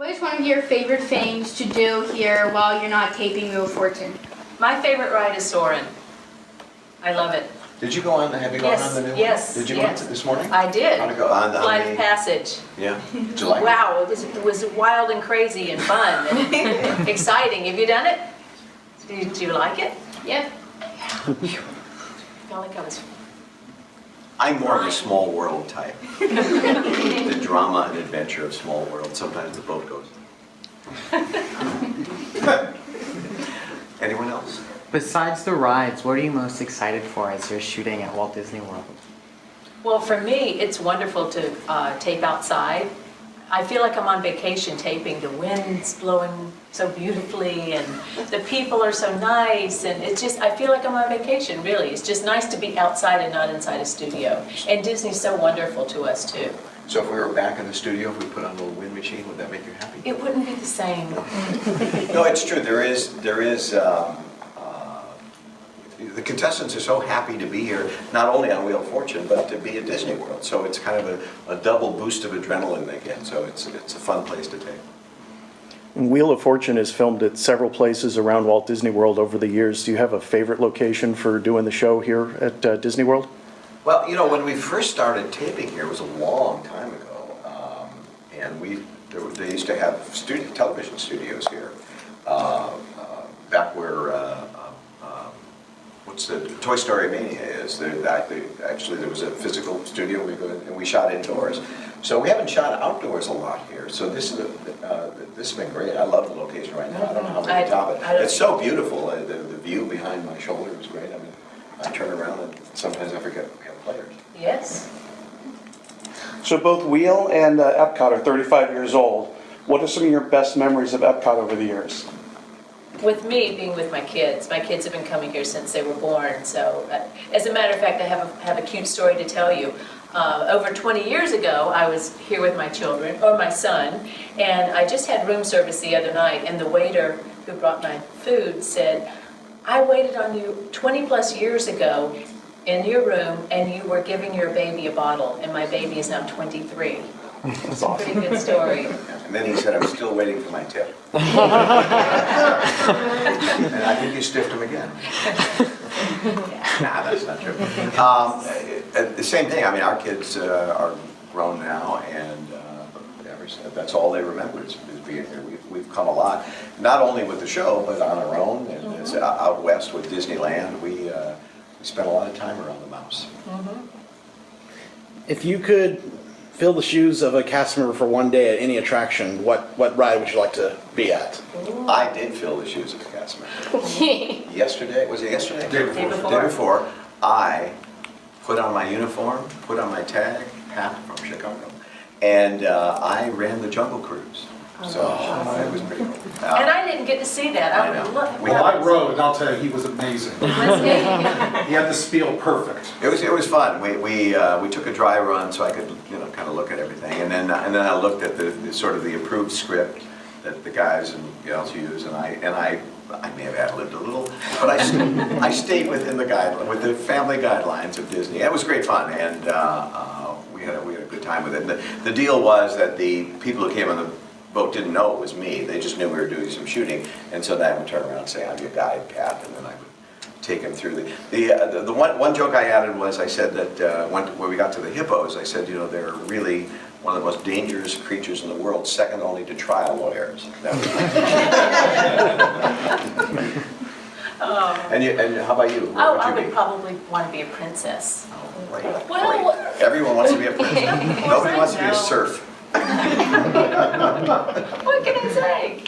What is one of your favorite things to do here while you're not taping Wheel of Fortune? My favorite ride is Soarin'. I love it. Did you go on? Have you gone on the new one? Yes. Did you go on it this morning? I did. How'd it go? On Flight of Passage. Yeah. Did you like it? Wow, it was wild and crazy and fun and exciting. Have you done it? Did you like it? Yep. I felt like I was. I'm more of a small world type. The drama and adventure of small world. Sometimes the boat goes. Anyone else? Besides the rides, what are you most excited for as you're shooting at Walt Disney World? Well, for me, it's wonderful to tape outside. I feel like I'm on vacation taping. The wind's blowing so beautifully and the people are so nice, and it's just, I feel like I'm on vacation, really. It's just nice to be outside and not inside a studio. And Disney's so wonderful to us, too. So if we were back in the studio, if we put on a little wind machine, would that make you happy? It wouldn't be the same. No, it's true. The contestants are so happy to be here, not only on Wheel of Fortune, but to be at Disney World. So it's kind of a double boost of adrenaline they get. So it's a fun place to take. Wheel of Fortune is filmed at several places around Walt Disney World over the years. Do you have a favorite location for doing the show here at Disney World? Well, you know, when we first started taping here, it was a long time ago, and they used to have television studios here, back where what's the Toy Story Mania is. Actually, there was a physical studio and we shot indoors. So we haven't shot outdoors a lot here. So this has been great. I love the location right now. I don't know how we can top it. It's so beautiful. The view behind my shoulder is great. I mean, I turn around and sometimes I forget we have players. Yes. So both Wheel and Epcot are 35 years old. What are some of your best memories of Epcot over the years? With me, being with my kids have been coming here since they were born. So, as a matter of fact, I have a cute story to tell you. Over 20 years ago, I was here with my children, or my son, and I just had room service the other night, and the waiter who brought my food said, "I waited on you 20 plus years ago in your room, and you were giving your baby a bottle, and my baby is now 23. That's awesome. Pretty good story. And then he said, I'm still waiting for my tip. And I think you stiffed him again. Nah, that's not true. The same thing, I mean, our kids are grown now, and that's all they remember is being here. We've come a lot, not only with the show, but on our own, and it's out west with Disneyland. We spent a lot of time around the mouse. If you could fill the shoes of a cast member for one day at any attraction, what ride would you like to be at? I did fill the shoes of a cast member. Yesterday, was it yesterday? Day before. Day before, I put on my uniform, put on my tag, hat from Chicago, and I ran the Jungle Cruise. So it was pretty cool. And I didn't get to see that. I know. Well, I rode, and I'll tell you, he was amazing. Was he? He had the spiel perfect. It was fun. We took a dry run so I could kind of look at everything, and then I looked at the sort of the approved script that the guys and gals use, and I may have ad-libbed a little, but I stayed within with the family guidelines of Disney. It was great fun, and we had a good time with it. And the deal was that the people who came on the boat didn't know it was me. They just knew we were doing some shooting, and so then I would turn around and say, "I'm your guide, Pat," and then I would take him through the one joke I added was I said that when we got to the hippos, I said, they're really one of the most dangerous creatures in the world, second only to trial lawyers. And how about you? Oh, I would probably want to be a princess. Oh, great. Well, Great. Everyone wants to be a princess. Nobody wants to be a serf. What can I say?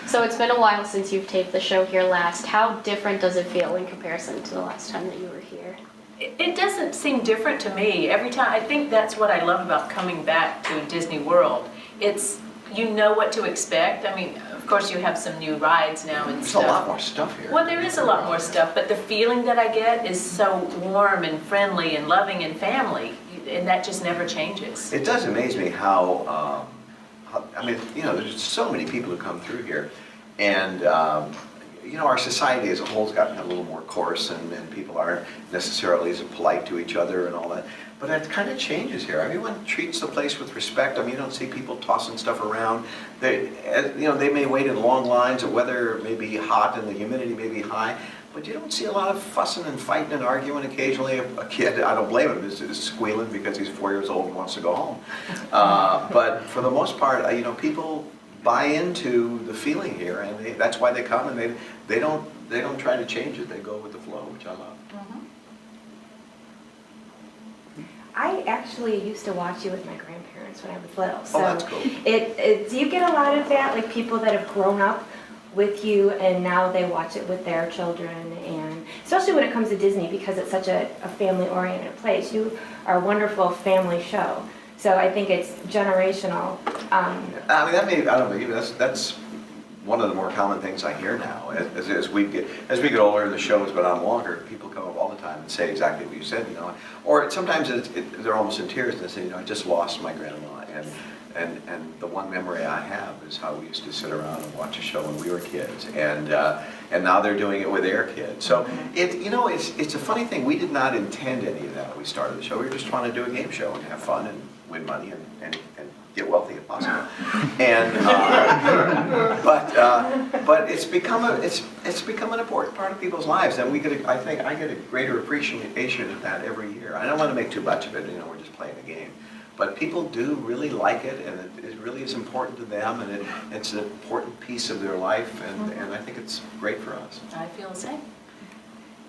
So it's been a while since you've taped the show here last. How different does it feel in comparison to the last time that you were here? It doesn't seem different to me. Every time, I think that's what I love about coming back to Disney World. It's, you know what to expect. I mean, of course you have some new rides now and There's stuff. a lot more stuff here. Well, there is a lot more stuff, but the feeling that I get is so warm and friendly and loving and family, and that just never changes. It does amaze me how I mean, there's so many people who come through here, and you know, our society as a whole has gotten a little more coarse, and people aren't necessarily as polite to each other and all that. But it kind of changes here. Everyone treats the place with respect. I mean, you don't see people tossing stuff around. They may wait in long lines. The weather may be hot and the humidity may be high, but you don't see a lot of fussing and fighting and arguing. Occasionally, a kid, I don't blame him, is squealing because he's 4 years old and wants to go home. But for the most part, you know, people buy into the feeling here, and that's why they come, and they don't try to change it. They go with the flow, which I love. I actually used to watch you with my grandparents when I was little. So That's cool. Do you get a lot of that, like people that have grown up with you and now they watch it with their children, and especially when it comes to Disney because it's such a family-oriented place. You are a wonderful family show. So I think it's generational. I mean, I don't know, that's one of the more common things I hear now. As we get older and the show has been on longer, people come up all the time and say exactly what you said, you know. Or sometimes they're almost in tears and they say, you know, I just lost my grandma, and the one memory I have is how we used to sit around and watch a show when we were kids, and now they're doing it with their kids. So it's a funny thing. We did not intend any of that when we started the show. We were just trying to do a game show and have fun and win money and get wealthy if possible. And but it's become an important part of people's lives, and I think I get a greater appreciation of that every year. I don't want to make too much of it. You know, we're just playing a game. But people do really like it, and it really is important to them, and it's an important piece of their life, and I think it's great for us. I feel the same.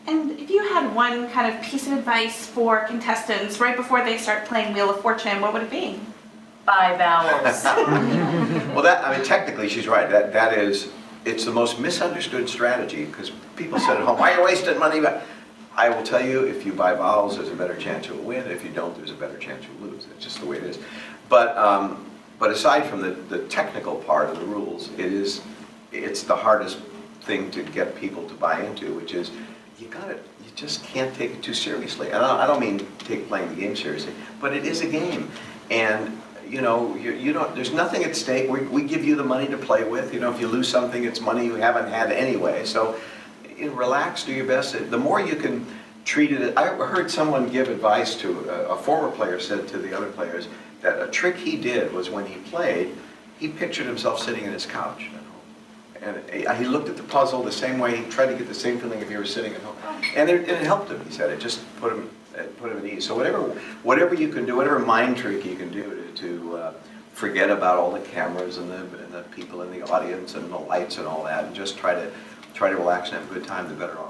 And if you had one kind of piece of advice for contestants right before they start playing Wheel of Fortune, what would it be? 5 hours. Well, technically she's right. It's the most misunderstood strategy, because people said at home, why are you wasting money? But I will tell you, if you buy vowels, there's a better chance you'll win. If you don't, there's a better chance you'll lose. It's just the way it is. But aside from the technical part of the rules, it's the hardest thing to get people to buy into, which is you just can't take it too seriously. And I don't mean playing the game seriously, but it is a game. And you know, you don't. There's nothing at stake. We give you the money to play with. You know, if you lose something, it's money you haven't had anyway. So, relax, do your best. The more you can treat it. I heard someone give advice to a former player said to the other players that a trick he did was when he played, he pictured himself sitting in his couch at home, and he looked at the puzzle the same way. He tried to get the same feeling if he were sitting at home, and it helped him. He said it just put him at ease. So whatever you can do, whatever mind trick you can do to forget about all the cameras and the people in the audience and the lights and all that, and just try to relax and have a good time, the better off.